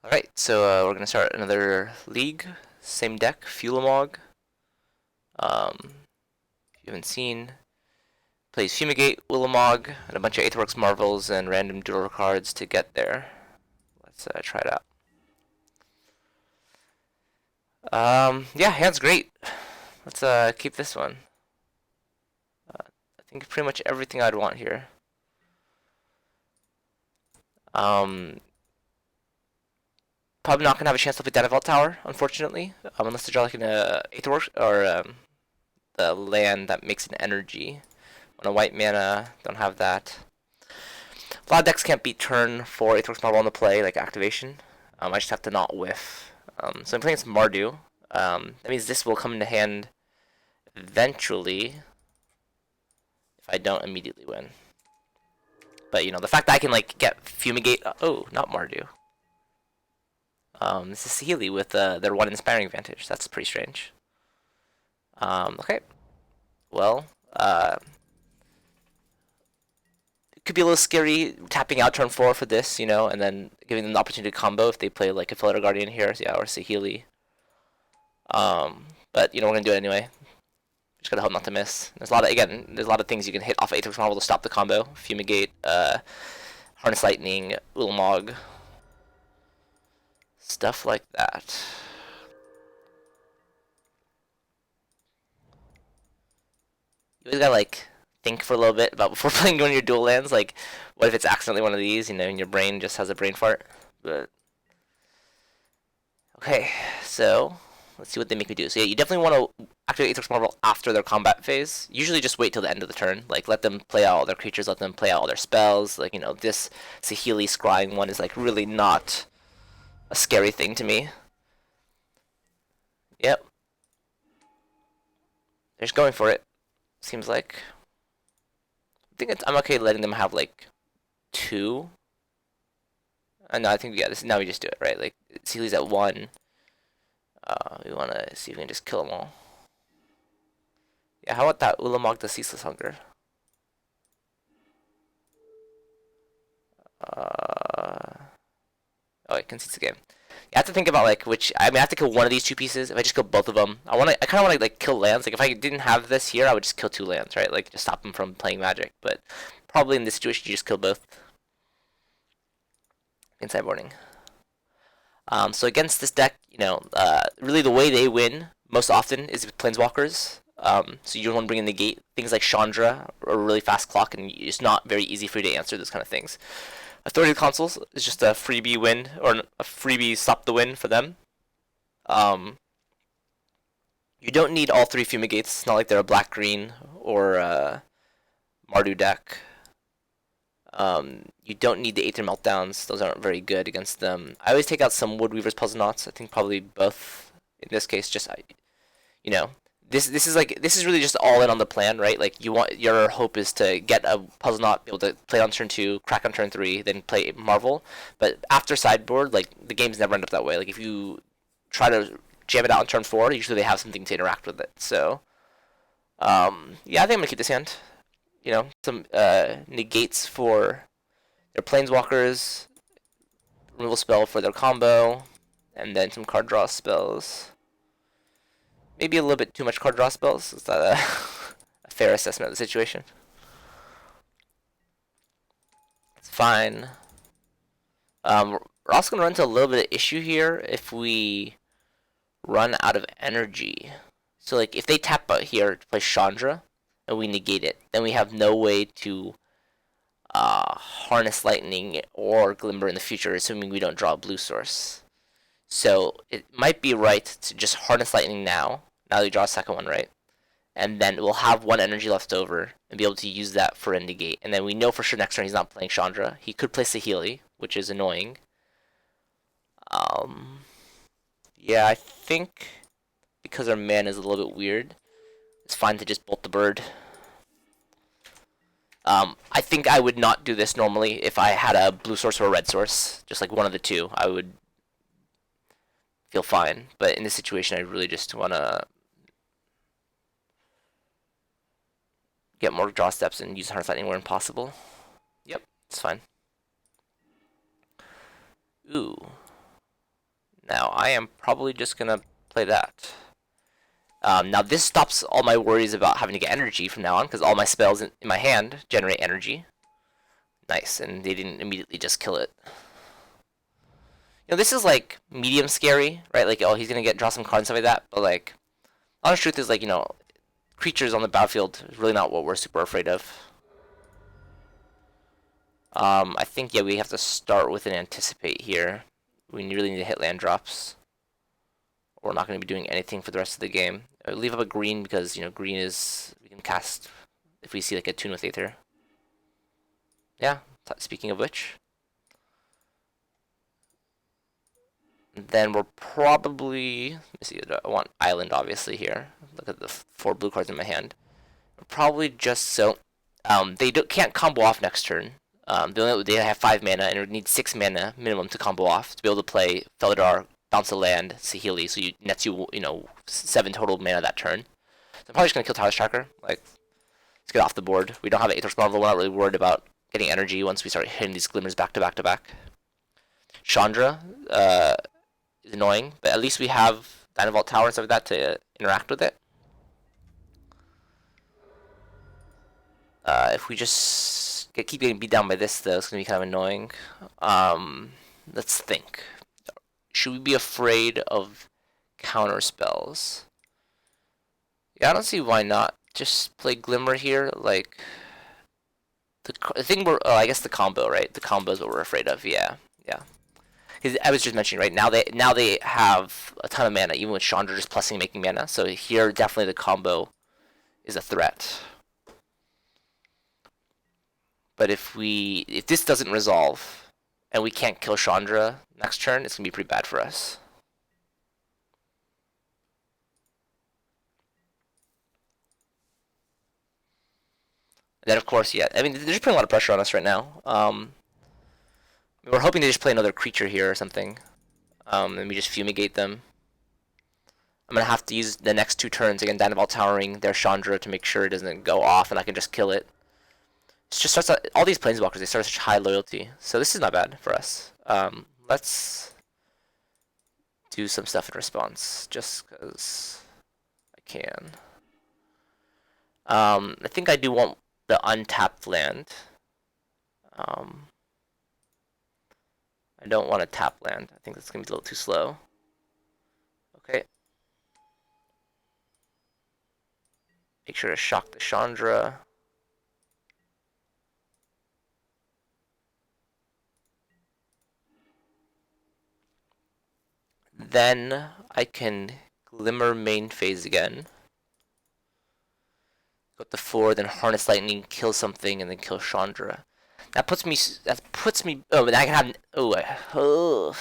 Alright, so we're gonna start another league. Same deck, Fulamog. If you haven't seen, plays Fumigate, Willamog, and a bunch of Aetherworks Marvels and random dual cards to get there. Let's try it out. Yeah, hand's great. Let's keep this one. I think pretty much everything I'd want here. Um, Probably not gonna have a chance to play Vault Tower, unfortunately, unless they draw like an Aetherworks or the land that makes an energy. On a white mana, don't have that. A lot of decks can't beat turn for Aetherworks Marvel on the play, like activation. I just have to not whiff. So I'm playing against Mardu. That means this will come into hand eventually if I don't immediately win. But you know, the fact that I can like get Fumigate. Oh, not Mardu. This is Healy with their one inspiring advantage. That's pretty strange. Okay. Well, it could be a little scary tapping out turn 4 for this, you know, and then giving them the opportunity to combo if they play like a Flutter Guardian here, yeah, or Sahili. But you know, we're gonna do it anyway. Just gotta hope not to miss. There's a lot of things you can hit off of Aetherworks Marvel to stop the combo. Fumigate, Harness Lightning, Ulamog, stuff like that. You always gotta like think for a little bit about before playing one of your dual lands. Like, what if it's accidentally one of these? You know, and your brain just has a brain fart. But okay, so let's see what they make me do. So yeah, you definitely want to activate Aetherworks Marvel after their combat phase. Usually just wait till the end of the turn. Like, let them play out all their creatures, let them play out all their spells. Like, you know, this Sahili scrying one is like really not a scary thing to me. Yep. They're just going for it, seems like. I'm okay letting them have like two. No, I think, yeah, now we just do it, right? Like, Sahili's at 1. We want to see if we can just kill them all. Yeah, how about that Ulamog the Ceaseless Hunger? Oh, it concedes the game. You have to think about like which. I mean, I have to kill one of these two pieces. If I just kill both of them, I kind of want to like kill lands. Like if I didn't have this here, I would just kill 2 lands, right? Like just stop them from playing Magic. But probably in this situation, you just kill both in sideboarding. So against this deck, you know, really the way they win most often is with Planeswalkers. So you don't want to bring in the gate. Things like Chandra or really fast clock, and it's not very easy for you to answer those kind of things. Authority of Consuls is just a freebie win, or a freebie stop the win for them. You don't need all 3 Fumigates. It's not like they're a black-green or Mardu deck. You don't need the Aether Meltdowns. Those aren't very good against them. I always take out some Woodweaver's Puzzle Knots. I think probably both. In this case, just you know, this is really just all in on the plan, right? Like your hope is to get a Puzzle Knot, be able to play on turn 2, crack on turn 3, then play Marvel. But after sideboard, like the games never end up that way. Like if you try to jam it out on turn 4, usually they have something to interact with it. So yeah, I think I'm gonna keep this hand. You know, some negates for their planeswalkers, removal spell for their combo, and then some card draw spells. Maybe a little bit too much card draw spells. Is that a fair assessment of the situation? It's fine. We're also going to run into a little bit of issue here if we run out of energy. So, like, if they tap out here to play Chandra, and we negate it, then we have no way to Harness Lightning or Glimmer in the future, assuming we don't draw a blue source. So it might be right to just Harness Lightning now that we draw a second one, right? And then we'll have 1 energy left over and be able to use that for a negate. And then we know for sure next turn he's not playing Chandra. He could play Sahili, which is annoying. Yeah, I think because our mana is a little bit weird, it's fine to just bolt the bird. I think I would not do this normally if I had a blue source or a red source. Just like one of the two, I would feel fine. But in this situation, I really just want to get more draw steps and use Harness Lightning where possible. Yep, it's fine. Ooh. I am probably just gonna play that. Now this stops all my worries about having to get energy from now on, because all my spells in my hand generate energy. Nice, and they didn't immediately just kill it. You know, this is like medium scary, right? Like, oh, he's gonna draw some cards and stuff like that. But like, honest truth is like, you know, creatures on the battlefield is really not what we're super afraid of. I think yeah, we have to start with an anticipate here. We really need to hit land drops. We're not going to be doing anything for the rest of the game. I leave up a green because, you know, green is, we can cast if we see like a tune with Aether. Yeah, speaking of which. Then we're probably, let me see, I want island obviously here. Look at the 4 blue cards in my hand. We're probably just so, they can't combo off next turn. They have 5 mana and it would need 6 mana minimum to combo off to be able to play Felidar, bounce a land, Saheeli, so you nets you, you know, 7 total mana that turn. So I'm probably just gonna kill Tower Striker. Like, let's get off the board. We don't have Aether's Marvel. We're not really worried about getting energy once we start hitting these glimmers back to back to back. Chandra is annoying, but at least we have Dynavolt Tower and stuff like that to interact with it. If we just keep getting beat down by this, though, it's gonna be kind of annoying. Let's think. Should we be afraid of counter spells? Yeah, I don't see why not. Just play Glimmer here. Like, the thing I guess the combo, right? The combo is what we're afraid of. Yeah, yeah. Because I was just mentioning, right? Now they have a ton of mana, even with Chandra just plussing making mana. So here, definitely the combo is a threat. But if this doesn't resolve, and we can't kill Chandra next turn, it's gonna be pretty bad for us. And then of course, yeah, I mean they're just putting a lot of pressure on us right now. We're hoping to just play another creature here or something, and we just fumigate them. I'm gonna have to use the next 2 turns again, Dynavolt Towering their Chandra to make sure it doesn't go off, and I can just kill it. It just starts all these planeswalkers. They start such high loyalty, so this is not bad for us. Let's do some stuff in response, just because I can. I think I do want the untapped land. I don't want to tap land. I think that's gonna be a little too slow. Okay. Make sure to shock the Chandra. Then I can Glimmer main phase again. Go to 4, then Harness Lightning, kill something, and then kill Chandra. That puts me. Oh, but I can have. Oh.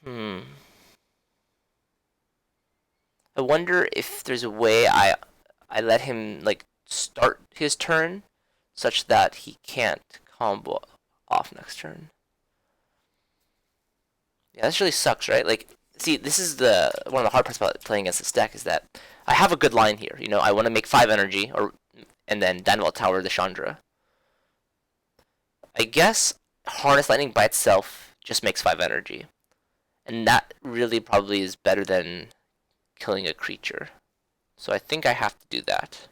Hmm. I wonder if there's a way I let him like start his turn, such that he can't combo off next turn. Yeah, this really sucks, right? Like, see, this is one of the hard parts about playing against this deck is that I have a good line here. You know, I want to make 5 energy, and then Dynavolt Tower the Chandra. I guess Harness Lightning by itself just makes 5 energy, and that really probably is better than killing a creature. So I think I have to do that.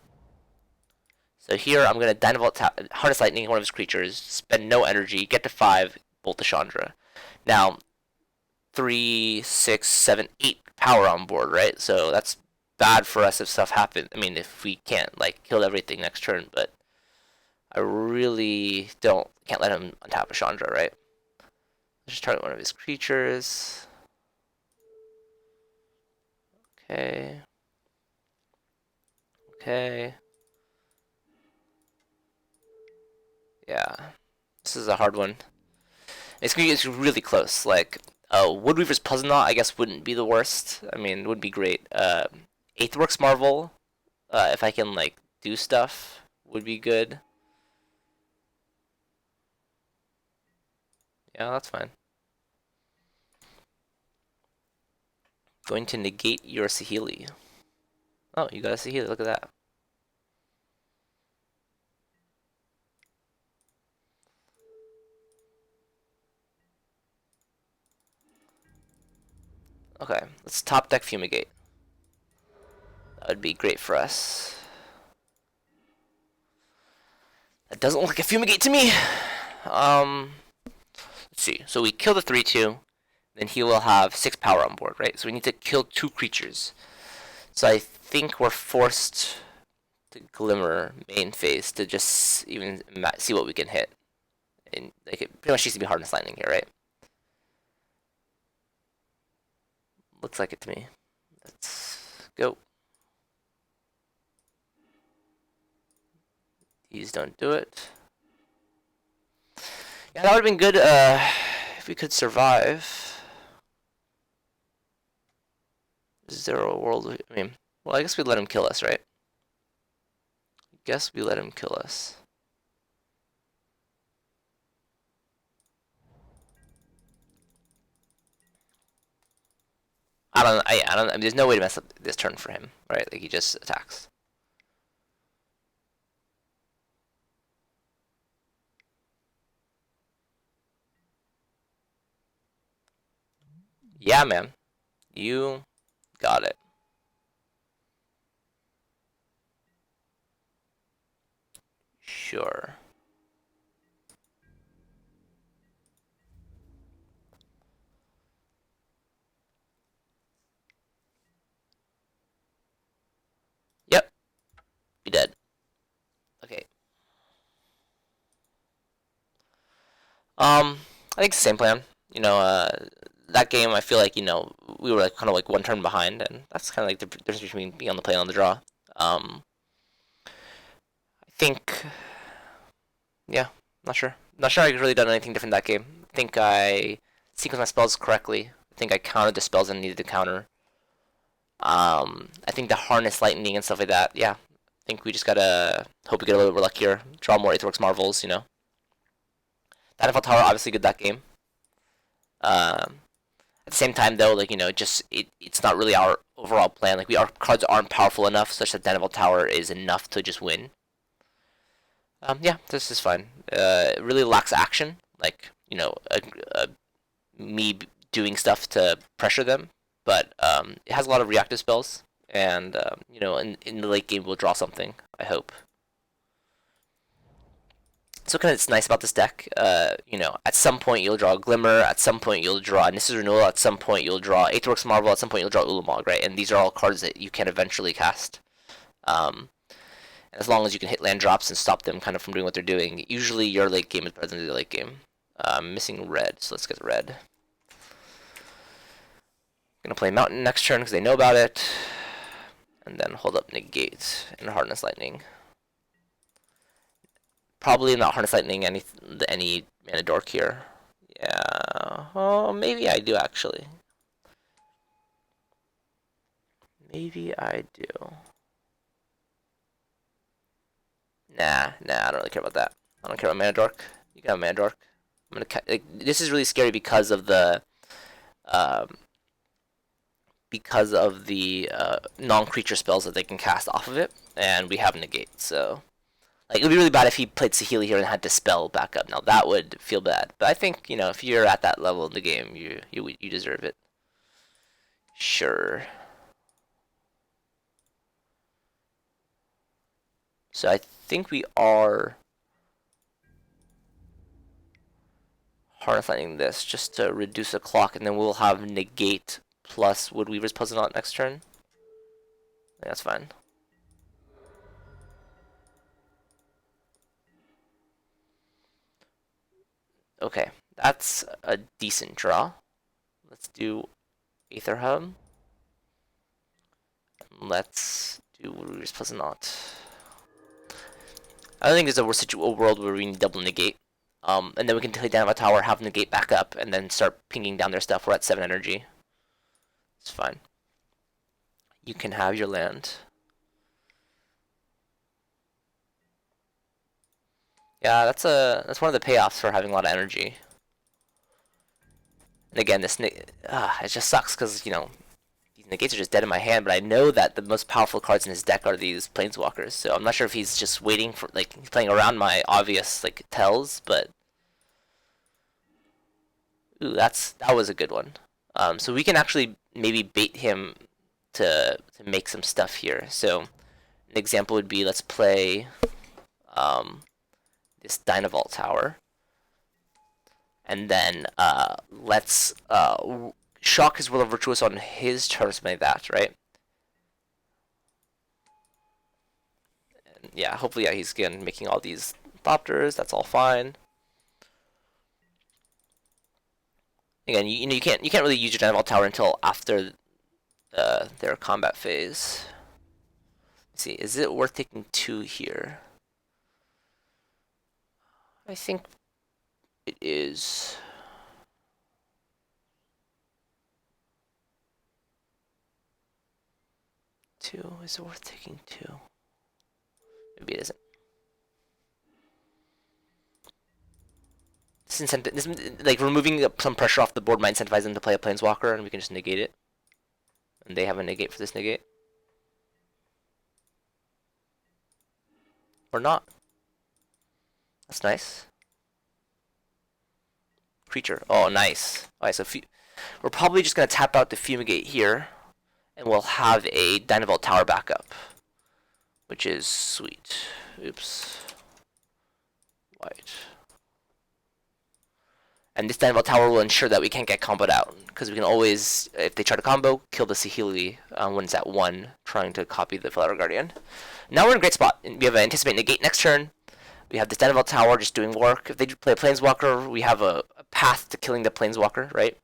So here I'm going to Harness Lightning one of his creatures, spend no energy, get to 5, bolt the Chandra. Now, 3, 6, 7, 8 power on board, right? So that's bad for us if stuff happens. I mean, if we can't like kill everything next turn, but I really can't let him untap a Chandra, right? Let's just target one of his creatures. Okay. Okay. Yeah. This is a hard one. It's really close. Like, Woodweaver's Puzzlenaut, I guess, wouldn't be the worst. I mean, it would be great. Aetherworks Marvel, if I can, like, do stuff, would be good. Yeah, that's fine. Going to negate your Saheeli. Oh, you got a Saheeli, look at that. Okay, let's top deck Fumigate. That would be great for us. That doesn't look like a Fumigate to me. Let's see. So we kill the 3/2, then he will have 6 power on board, right? So we need to kill 2 creatures. So I think we're forced to Glimmer main phase to just even see what we can hit. And like it pretty much needs to be Harness Lightning here, right? Looks like it to me. Let's go. These don't do it. Yeah, that would have been good if we could survive. Zero world. I mean, well, I guess we let him kill us, right? I guess we let him kill us. I don't. I mean, there's no way to mess up this turn for him, right? Like he just attacks. Yeah, man. You got it. Sure. Yep. Be dead. Okay. I think it's the same plan. You know, that game I feel like we were like kind of like one turn behind, and that's kind of like the difference between being on the play and on the draw. I think, yeah, not sure. Not sure I could really done anything different that game. I think I sequenced my spells correctly. I think I countered the spells I needed to counter. I think the harness lightning and stuff like that. Yeah, I think we just gotta hope we get a little bit luckier. Draw more Aetherworks Marvels. That NFL Tower obviously good that game. At the same time, though, like just it's not really our overall plan. Like our cards aren't powerful enough such that Denival Tower is enough to just win. Yeah, this is fine. It really lacks action. Like me doing stuff to pressure them, but it has a lot of reactive spells, and in the late game we'll draw something. I hope. So kind of it's nice about this deck. At some point you'll draw a Glimmer. At some point you'll draw Nissa's Renewal. At some point you'll draw Aetherworks Marvel. At some point you'll draw Fulamog, right? And these are all cards that you can eventually cast. As long as you can hit land drops and stop them kind of from doing what they're doing. Usually your late game is better than the late game. Missing red, so let's get red. Gonna play Mountain next turn because they know about it. And then hold up Negate and Harness Lightning. Probably not Harness Lightning any Mana Dork here. Yeah. Oh, maybe I do actually. Maybe I do. Nah, I don't really care about that. I don't care about Mana Dork. You got Mana Dork. This is really scary because of the um, non-creature spells that they can cast off of it, and we have Negate. So, like, it would be really bad if he played Saheeli here and had to spell back up. Now that would feel bad. But I think if you're at that level in the game, you deserve it. Sure. So I think we are Harness Lightning this just to reduce the clock, and then we'll have Negate plus Woodweaver's Puzzle next turn. Yeah, that's fine. Okay, that's a decent draw. Let's do Aether Hub. Let's do Woodweaver's Puzzle. I don't think there's a world where we need double negate. And then we can take down a tower, have negate back up, and then start pinging down their stuff. We're at 7 energy. It's fine. You can have your land. Yeah, that's one of the payoffs for having a lot of energy. And again, it just sucks because these negates are just dead in my hand. But I know that the most powerful cards in his deck are these planeswalkers. So I'm not sure if he's just waiting for he's playing around my obvious tells. But ooh, that was a good one. So we can actually maybe bait him to make some stuff here. So an example would be, let's play this Dynavault Tower, and then let's shock his Will of Virtuous on his turn, something like that, right? And yeah, hopefully, yeah, he's again making all these Thopters. That's all fine. Again, you can't really use your Dynavault Tower until after their combat phase. Let's see, is it worth taking 2 here? I think it is. Two? Is it worth taking 2? Maybe it isn't. This, like, removing some pressure off the board might incentivize them to play a Planeswalker, and we can just negate it. And they have a negate for this negate. Or not. That's nice. Creature. Oh, nice. Alright, so we're probably just going to tap out the Fumigate here, and we'll have a Dynavault Tower backup, which is sweet. Oops. White. And this Dynavault Tower will ensure that we can't get comboed out, because we can always, if they try to combo, kill the Saheeli when it's at 1, trying to copy the Flower Guardian. Now we're in a great spot. We have an Anticipate Negate next turn. We have this Dynavault Tower just doing work. If they play a Planeswalker, we have a path to killing the Planeswalker, right?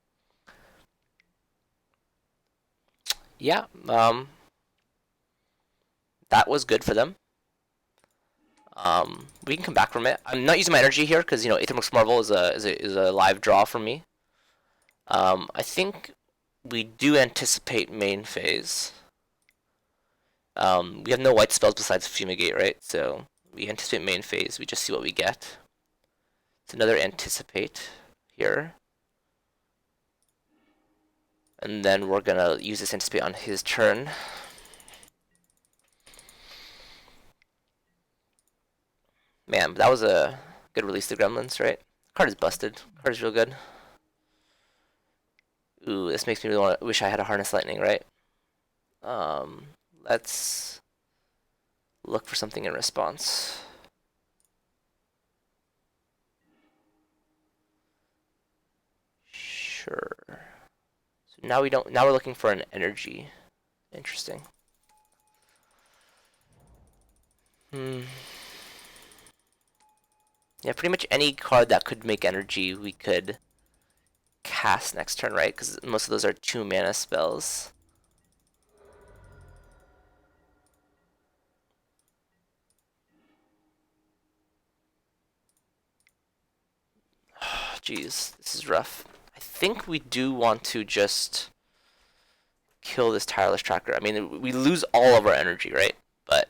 Yeah, that was good for them. We can come back from it. I'm not using my energy here because, Aethermux Marvel is a live draw for me. I think we do anticipate main phase. We have no white spells besides Fumigate, right? So we anticipate main phase. We just see what we get. It's another anticipate here. And then we're gonna use this anticipate on his turn. Man, that was a good release to Gremlins, right? Card is busted. Card is real good. Ooh, this makes me really wish I had a Harness Lightning, right? Let's look for something in response. Sure. So now we're looking for an energy. Interesting. Yeah, pretty much any card that could make energy we could cast next turn, right? Because most of those are 2 mana spells. Jeez, this is rough. I think we do want to just kill this Tireless Tracker. I mean, we lose all of our energy, right? But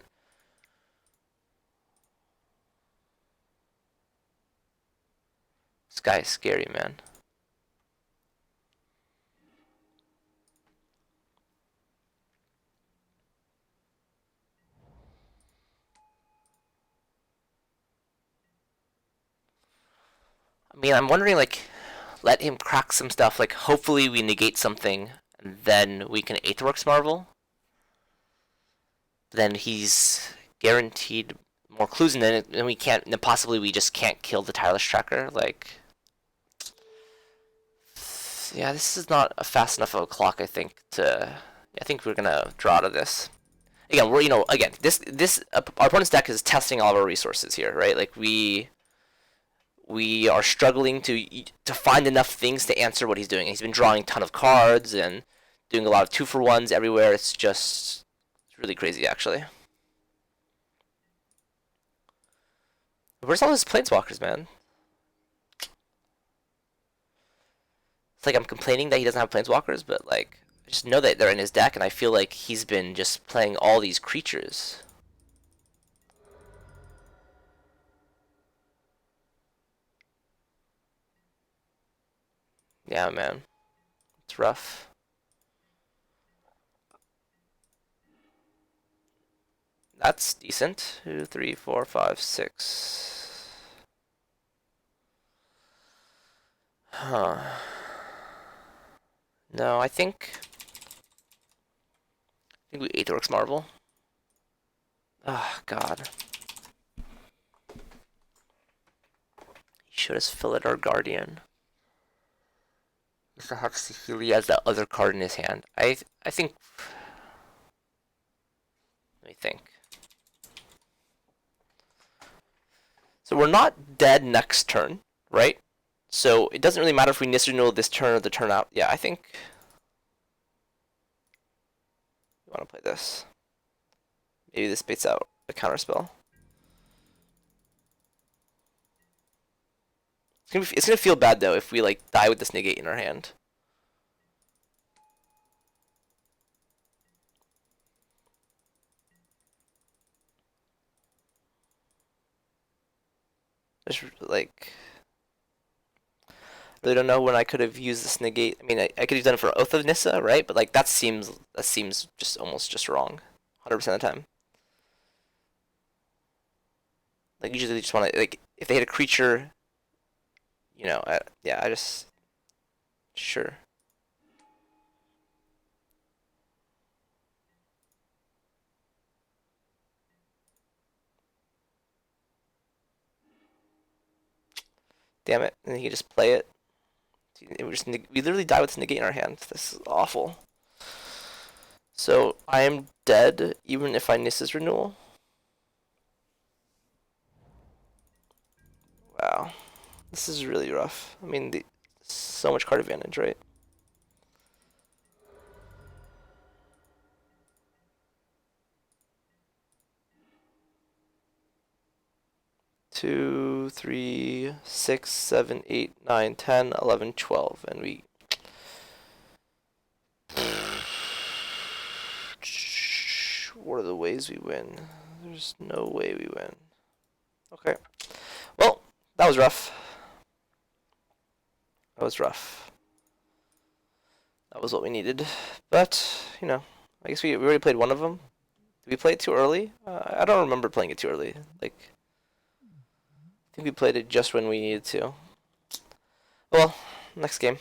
this guy is scary, man. I mean, I'm wondering, like, let him crack some stuff. Like, hopefully we negate something, and then we can Aetherworks Marvel. Then he's guaranteed more clues, and then we can't. Then possibly we just can't kill the Tireless Tracker. Like, yeah, this is not a fast enough of a clock. I think we're gonna draw out of this. Again, this our opponent's deck is testing all of our resources here, right? Like we are struggling to find enough things to answer what he's doing. He's been drawing a ton of cards and doing a lot of 2-for-1s everywhere. It's really crazy, actually. Where's all his Planeswalkers, man? It's like I'm complaining that he doesn't have Planeswalkers, but like I just know that they're in his deck, and I feel like he's been just playing all these creatures. Yeah, man. It's rough. That's decent. 2, 3, 4, 5, 6. Huh. No, I think we ate the Orc's Marvel. Oh, God. He should have filled our Guardian. He still have Sihili as that other card in his hand. I think... Let me think. So we're not dead next turn, right? So it doesn't really matter if we Nissa Renewal this turn or the turn out. Yeah, I think... We want to play this. Maybe this baits out a counterspell. It's gonna feel bad though if we like die with this negate in our hand. Just like I really don't know when I could have used this negate. I mean, I could have done it for Oath of Nissa, right? But like that seems just almost just wrong, 100% of the time. Like usually they just want to like if they hit a creature, you know. Yeah, I just sure. Damn it! And then you just play it. We literally die with this negate in our hand. This is awful. So I am dead even if I Nissa's Renewal. Wow, this is really rough. I mean, so much card advantage, right? Two, three, 6, 7, 8, 9, 10, 11, 12, and we. What are the ways we win? There's no way we win. Okay. Well, that was rough. That was rough. That was what we needed. But, you know, I guess we already played one of them. Did we play it too early? I don't remember playing it too early. Like, I think we played it just when we needed to. Well, next game.